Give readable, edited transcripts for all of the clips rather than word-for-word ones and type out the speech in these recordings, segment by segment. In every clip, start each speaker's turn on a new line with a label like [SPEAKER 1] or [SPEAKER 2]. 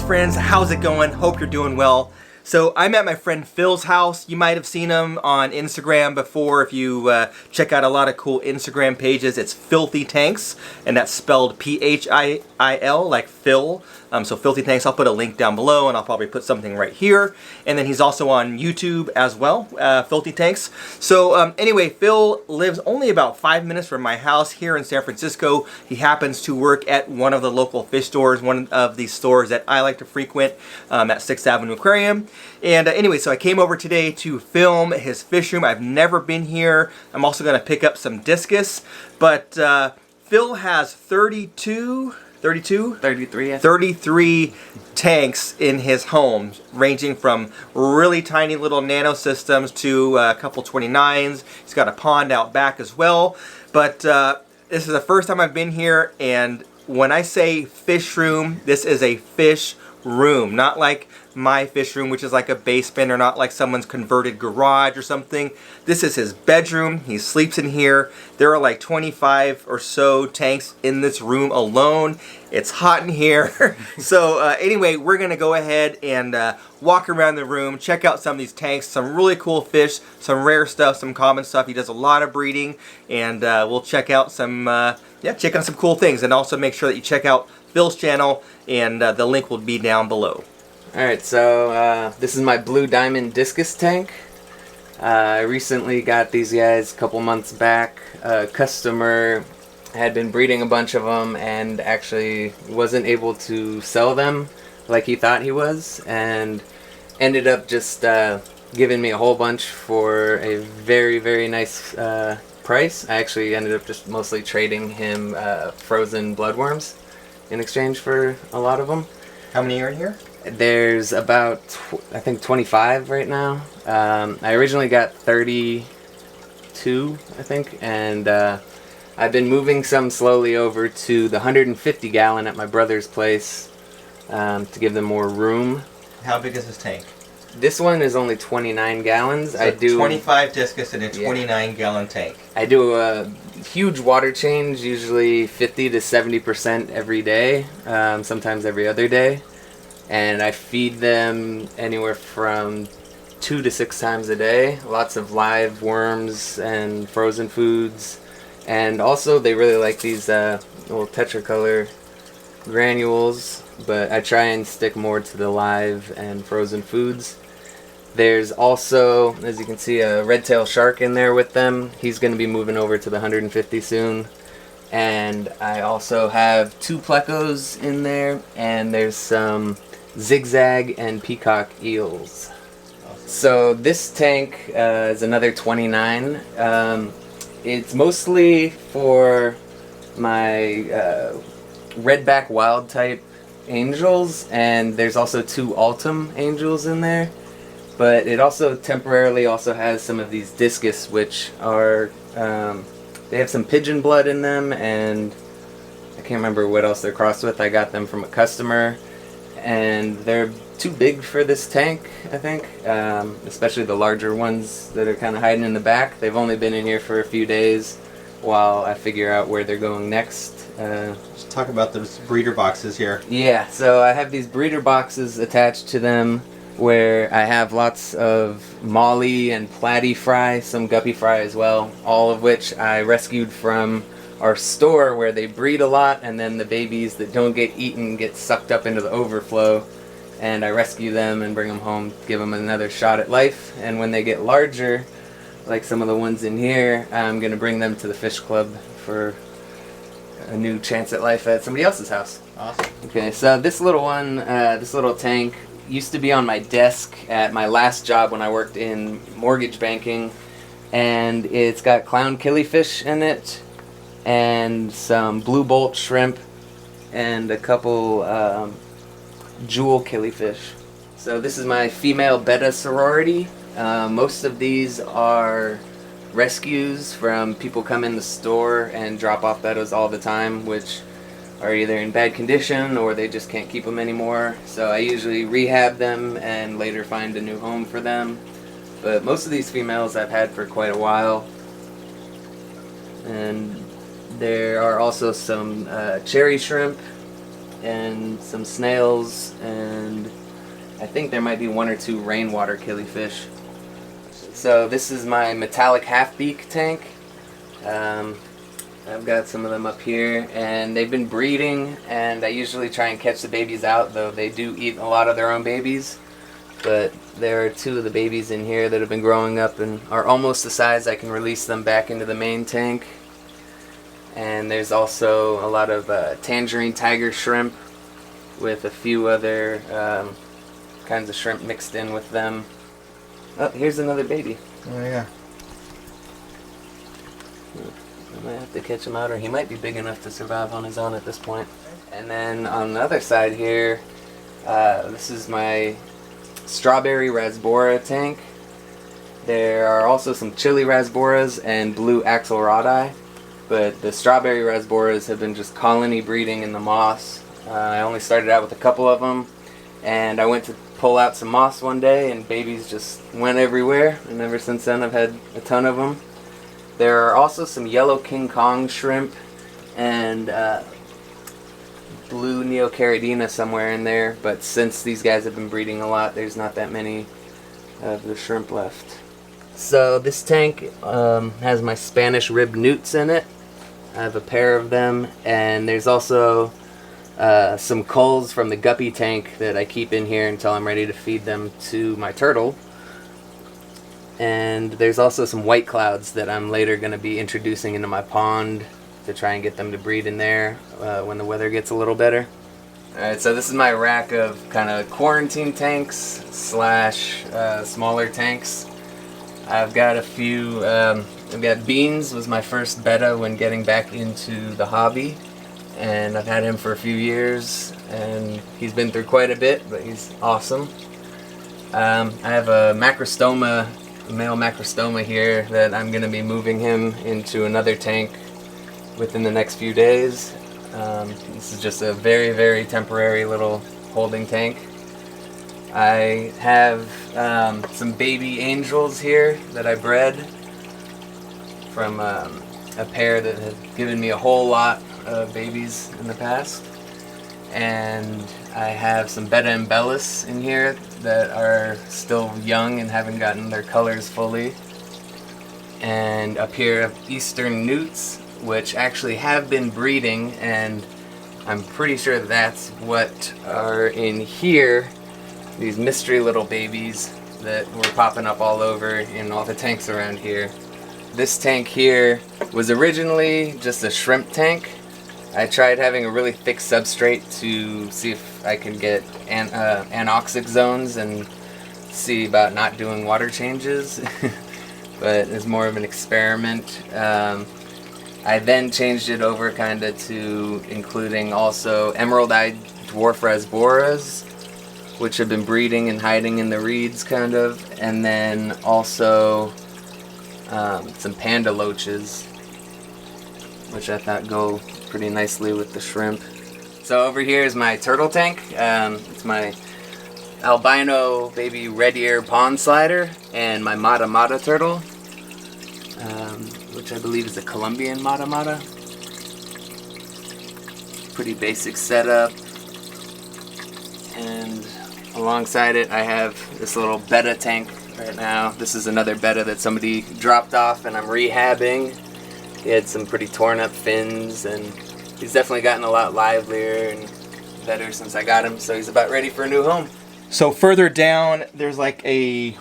[SPEAKER 1] friends, how's it going? Hope you're doing well. So I'm at my friend Phil's house. You might have seen him on Instagram before. If you check out a lot of cool Instagram pages, it's Filthy Tanks, and that's spelled P-H-I-I-L, like Phil. So Filthy Tanks, I'll put a link down below, and I'll probably put something right here. And then he's also on YouTube as well, Filthy Tanks. So anyway, Phil lives only about 5 minutes from my house here in San Francisco. He happens to work at one of the local fish stores, one of these stores that I like to frequent at 6th Avenue Aquarium. And anyway, so I came over today to film his fish room. I've never been here. I'm also going to pick up some Discus. But Phil has 33 tanks in his home, ranging from really tiny little nano systems to a couple 29s. He's got a pond out back as well. But this is the first time I've been here, and when I say fish room, this is a fish room, not like my fish room, which is like a basement, or not like someone's converted garage or something. This is his bedroom. He sleeps in here. There are like 25 or so tanks in this room alone. It's hot in here. So anyway, we're gonna go ahead and walk around the room, check out some of these tanks, some really cool fish, some rare stuff, some common stuff. He does a lot of breeding, and we'll check out some check out some cool things, and also make sure that you check out Phil's channel, and the link will be down below.
[SPEAKER 2] Alright, so this is my blue diamond discus tank. I recently got these guys a couple months back. A customer had been breeding a bunch of them and actually wasn't able to sell them like he thought he was, and ended up just giving me a whole bunch for a very, very nice price. I actually ended up just mostly trading him frozen bloodworms in exchange for a lot of them.
[SPEAKER 1] How many are in here?
[SPEAKER 2] There's about, I think, 25 right now. I originally got 32, I think, and I've been moving some slowly over to the 150 gallon at my brother's place to give them more room.
[SPEAKER 1] How big is this tank?
[SPEAKER 2] This one is only 29 gallons.
[SPEAKER 1] So
[SPEAKER 2] I do
[SPEAKER 1] 25 discus in a 29 gallon tank.
[SPEAKER 2] I do a huge water change, usually 50 to 70% every day, sometimes every other day. And I feed them anywhere from 2 to 6 times a day. Lots of live worms and frozen foods. And also they really like these little tetracolor granules, but I try and stick more to the live and frozen foods. There's also, as you can see, a red-tailed shark in there with them. He's going to be moving over to the 150 soon. And I also have 2 plecos in there, and there's some zigzag and peacock eels. So this tank is another 29. It's mostly for my redback wild type angels, and there's also 2 Altum angels in there. But it also temporarily has some of these discus, which are they have some pigeon blood in them, and I can't remember what else they're crossed with. I got them from a customer, and they're too big for this tank, I think, especially the larger ones that are kind of hiding in the back. They've only been in here for a few days while I figure out where they're going next.
[SPEAKER 1] Let's talk about those breeder boxes here.
[SPEAKER 2] Yeah, so I have these breeder boxes attached to them where I have lots of molly and platy fry, some guppy fry as well, all of which I rescued from our store where they breed a lot, and then the babies that don't get eaten get sucked up into the overflow, and I rescue them and bring them home, give them another shot at life. And when they get larger, like some of the ones in here, I'm going to bring them to the fish club for a new chance at life at somebody else's house.
[SPEAKER 1] Awesome.
[SPEAKER 2] Okay, so this little one, this little tank used to be on my desk at my last job when I worked in mortgage banking, and it's got clown killifish in it, and some blue bolt shrimp, and a couple jewel killifish. So this is my female betta sorority. Most of these are rescues from people come in the store and drop off bettas all the time, which are either in bad condition or they just can't keep them anymore. So I usually rehab them and later find a new home for them. But most of these females I've had for quite a while. And there are also some cherry shrimp and some snails, and I think there might be 1 or 2 rainwater killifish. So this is my metallic half-beak tank. I've got some of them up here, and they've been breeding, and I usually try and catch the babies out, though they do eat a lot of their own babies. But there are 2 of the babies in here that have been growing up and are almost the size I can release them back into the main tank. And there's also a lot of tangerine tiger shrimp with a few other kinds of shrimp mixed in with them. Oh, here's another baby.
[SPEAKER 1] Oh yeah.
[SPEAKER 2] I might have to catch him out, or he might be big enough to survive on his own at this point. And then on the other side here, this is my strawberry rasbora tank. There are also some chili rasboras and blue axelrodi, but the strawberry rasboras have been just colony breeding in the moss. I only started out with a couple of them, and I went to pull out some moss one day, and babies just went everywhere, and ever since then I've had a ton of them. There are also some yellow King Kong shrimp and blue Neocaridina somewhere in there, but since these guys have been breeding a lot, there's not that many of the shrimp left. So this tank has my Spanish ribbed newts in it. I have a pair of them, and there's also some culls from the guppy tank that I keep in here until I'm ready to feed them to my turtle. And there's also some white clouds that I'm later going to be introducing into my pond to try and get them to breed in there when the weather gets a little better. Alright, so this is my rack of kind of quarantine tanks slash smaller tanks. I've got a few, I've got Beans was my first betta when getting back into the hobby, and I've had him for a few years, and he's been through quite a bit, but he's awesome. I have a macrostoma, male macrostoma here that I'm going to be moving him into another tank within the next few days. This is just a very, very temporary little holding tank. I have some baby angels here that I bred from a pair that have given me a whole lot of babies in the past. And I have some Betta embellus in here that are still young and haven't gotten their colors fully. And up here, Eastern newts, which actually have been breeding, and I'm pretty sure that's what are in here. These mystery little babies that were popping up all over in all the tanks around here. This tank here was originally just a shrimp tank. I tried having a really thick substrate to see if I could get anoxic zones and see about not doing water changes, but it's more of an experiment. I then changed it over kind of to including also emerald-eyed dwarf rasboras, which have been breeding and hiding in the reeds kind of, and then also some panda loaches, which I thought go pretty nicely with the shrimp. So over here is my turtle tank. It's my albino baby red ear pond slider and my Mata Mata turtle, which I believe is a Colombian Mata Mata. Pretty basic setup. And alongside it I have this little betta tank right now. This is another betta that somebody dropped off and I'm rehabbing. He had some pretty torn up fins, and he's definitely gotten a lot livelier and better since I got him, so he's about ready for a new home.
[SPEAKER 1] So further down, there's like there's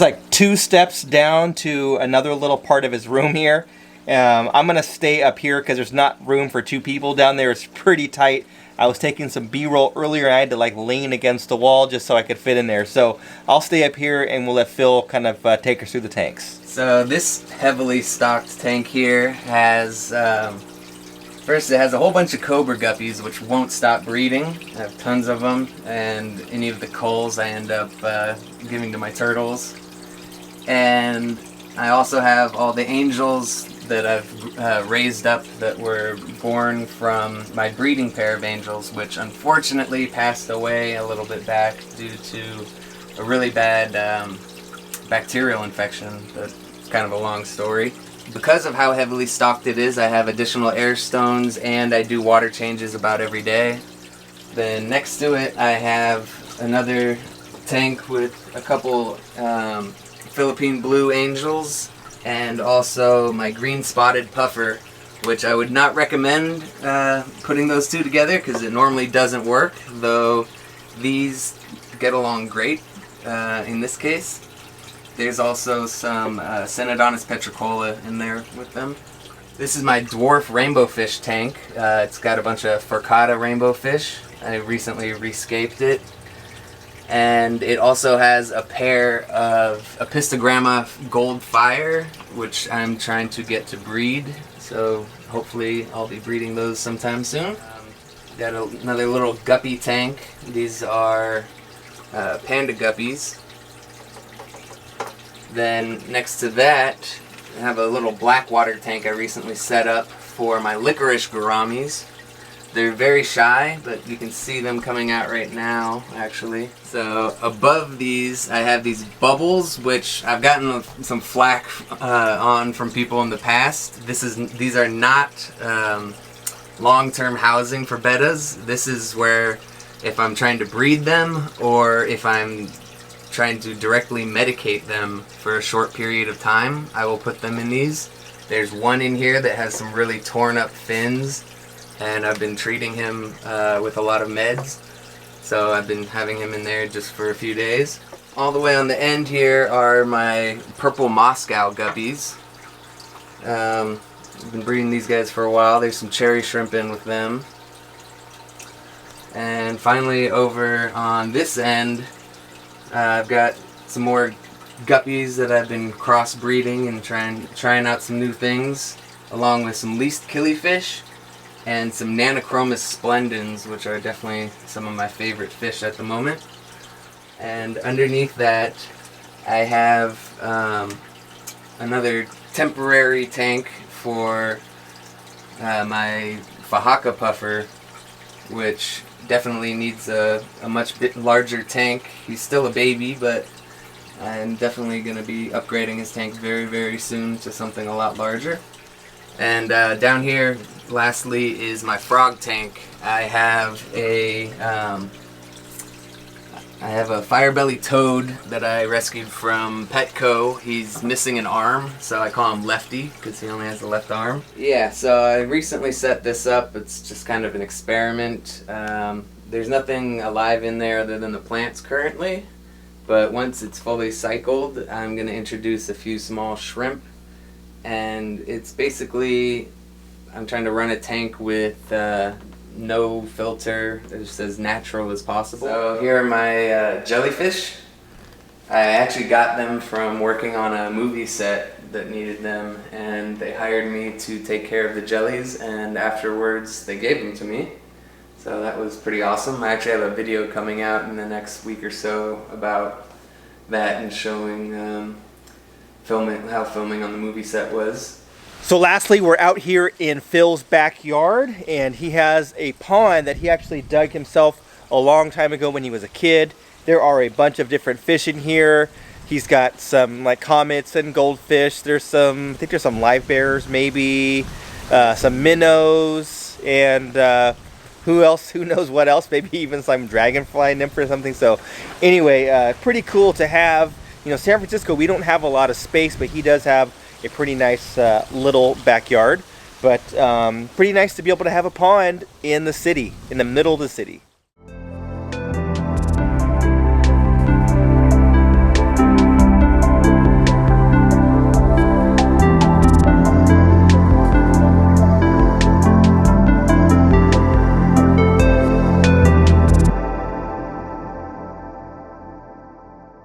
[SPEAKER 1] like 2 steps down to another little part of his room here. I'm gonna stay up here because there's not room for 2 people down there. It's pretty tight. I was taking some B-roll earlier and I had to like lean against the wall just so I could fit in there. So I'll stay up here and we'll let Phil kind of take us through the tanks.
[SPEAKER 2] So this heavily stocked tank here has, first it has a whole bunch of cobra guppies which won't stop breeding. I have tons of them, and any of the culls I end up giving to my turtles. And I also have all the angels that I've raised up that were born from my breeding pair of angels, which unfortunately passed away a little bit back due to a really bad bacterial infection that It's kind of a long story. Because of how heavily stocked it is, I have additional air stones and I do water changes about every day. Then next to it, I have another tank with a couple Philippine blue angels and also my green spotted puffer, which I would not recommend putting those two together because it normally doesn't work, though these get along great in this case. There's also some Cenodontis petricola in there with them. This is my dwarf rainbow fish tank. It's got a bunch of furcata rainbow fish. I recently rescaped it. And it also has a pair of Apistogramma gold fire, which I'm trying to get to breed. So hopefully I'll be breeding those sometime soon. Got another little guppy tank. These are panda guppies. Then next to that, I have a little black water tank I recently set up for my licorice gouramis. They're very shy, but you can see them coming out right now, actually. So above these, I have these bubbles, which I've gotten some flack on from people in the past. These are not long-term housing for bettas. This is where if I'm trying to breed them or if I'm trying to directly medicate them for a short period of time, I will put them in these. There's one in here that has some really torn up fins, and I've been treating him with a lot of meds, so I've been having him in there just for a few days. All the way on the end here are my purple Moscow guppies. I've been breeding these guys for a while. There's some cherry shrimp in with them. And finally over on this end, I've got some more guppies that I've been crossbreeding and trying out some new things, along with some least killifish and some Nanochromis splendens, which are definitely some of my favorite fish at the moment. And underneath that, I have another temporary tank for my Fahaka puffer, which definitely needs a much bit larger tank. He's still a baby, but I'm definitely going to be upgrading his tank very, very soon to something a lot larger. And down here, lastly, is my frog tank. I have a firebelly toad that I rescued from Petco. He's missing an arm, so I call him Lefty because he only has the left arm. Yeah, so I recently set this up. It's just kind of an experiment. There's nothing alive in there other than the plants currently, but once it's fully cycled, I'm going to introduce a few small shrimp, and it's basically, I'm trying to run a tank with no filter, just as natural as possible. So here are my jellyfish. I actually got them from working on a movie set that needed them, and they hired me to take care of the jellies, and afterwards they gave them to me. So that was pretty awesome. I actually have a video coming out in the next week or so about that and showing how filming on the movie set was.
[SPEAKER 1] So lastly, we're out here in Phil's backyard, and he has a pond that he actually dug himself a long time ago when he was a kid. There are a bunch of different fish in here. He's got some like comets and goldfish. There's some, I think there's some live bears maybe, some minnows, and who else? Who knows what else? Maybe even some dragonfly nymph or something. So anyway, pretty cool to have. You know, San Francisco, we don't have a lot of space, but he does have a pretty nice little backyard. But pretty nice to be able to have a pond in the city, in the middle of the city.